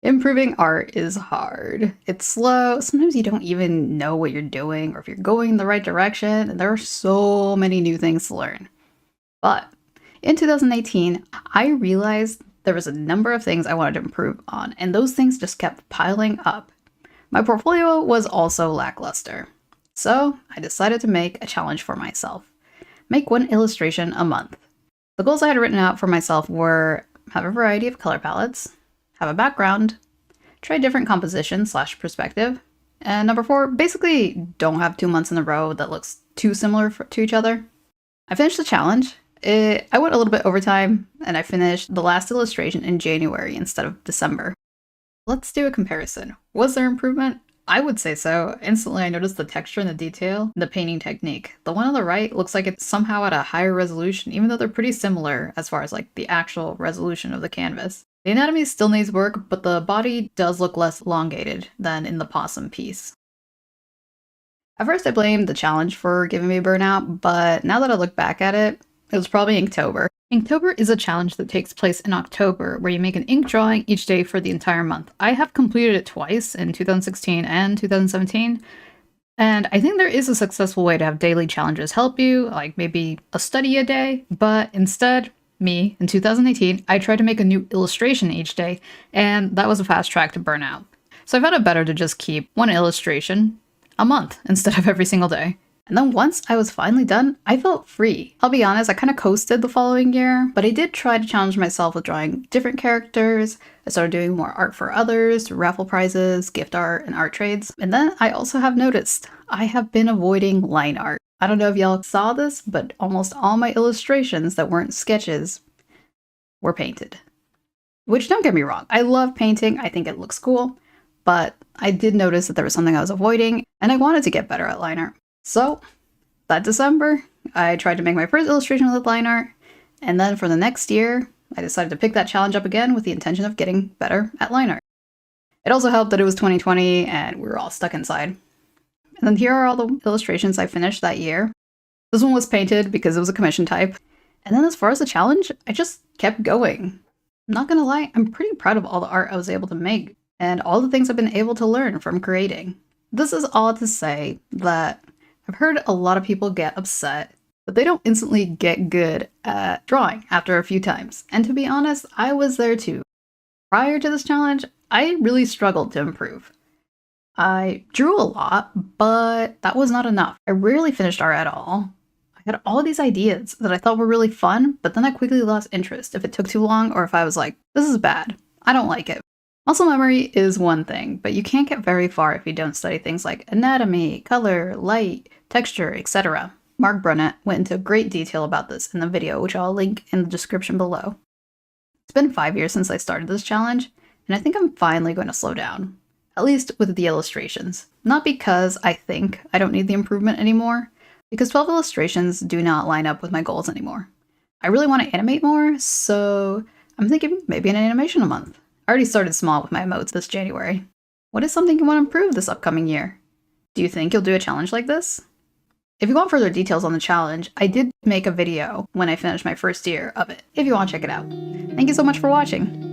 Improving art is hard. It's slow. Sometimes you don't even know what you're doing or if you're going in the right direction, and there are so many new things to learn. But in 2018, I realized there was a number of things I wanted to improve on, and those things just kept piling up. My portfolio was also lackluster. So I decided to make a challenge for myself. Make one illustration a month. The goals I had written out for myself were have a variety of color palettes, have a background, try different composition / perspective, and number 4, basically don't have 2 months in a row that looks too similar to each other. I finished the challenge. I went a little bit over time, and I finished the last illustration in January instead of December. Let's do a comparison. Was there improvement? I would say so. Instantly I noticed the texture and the detail, and the painting technique. The one on the right looks like it's somehow at a higher resolution, even though they're pretty similar as far as like the actual resolution of the canvas. The anatomy still needs work, but the body does look less elongated than in the possum piece. At first I blamed the challenge for giving me burnout, but now that I look back at it, it was probably Inktober. Inktober is a challenge that takes place in October, where you make an ink drawing each day for the entire month. I have completed it twice, in 2016 and 2017, and I think there is a successful way to have daily challenges help you, like maybe a study a day, but instead, me, in 2018, I tried to make a new illustration each day, and that was a fast track to burnout. So I found it better to just keep one illustration a month instead of every single day. And then once I was finally done, I felt free. I'll be honest, I kind of coasted the following year, but I did try to challenge myself with drawing different characters. I started doing more art for others, raffle prizes, gift art, and art trades. And then I also have noticed I have been avoiding line art. I don't know if y'all saw this, but almost all my illustrations that weren't sketches were painted. Which, don't get me wrong, I love painting, I think it looks cool, but I did notice that there was something I was avoiding, and I wanted to get better at line art. So, that December, I tried to make my first illustration with line art, and then for the next year, I decided to pick that challenge up again with the intention of getting better at line art. It also helped that it was 2020 and we were all stuck inside. And then here are all the illustrations I finished that year. This one was painted because it was a commission type. And then as far as the challenge, I just kept going. I'm not gonna lie, I'm pretty proud of all the art I was able to make and all the things I've been able to learn from creating. This is all to say that I've heard a lot of people get upset that they don't instantly get good at drawing after a few times. And to be honest, I was there too. Prior to this challenge, I really struggled to improve. I drew a lot, but that was not enough. I rarely finished art at all. I had all these ideas that I thought were really fun, but then I quickly lost interest if it took too long or if I was like, this is bad. I don't like it. Muscle memory is one thing, but you can't get very far if you don't study things like anatomy, color, light, texture, etc. Mark Brunnett went into great detail about this in the video, which I'll link in the description below. It's been 5 years since I started this challenge, and I think I'm finally going to slow down. At least with the illustrations. Not because I think I don't need the improvement anymore, because 12 illustrations do not line up with my goals anymore. I really want to animate more, so I'm thinking maybe an animation a month. I already started small with my emotes this January. What is something you want to improve this upcoming year? Do you think you'll do a challenge like this? If you want further details on the challenge, I did make a video when I finished my first year of it, if you want to check it out. Thank you so much for watching.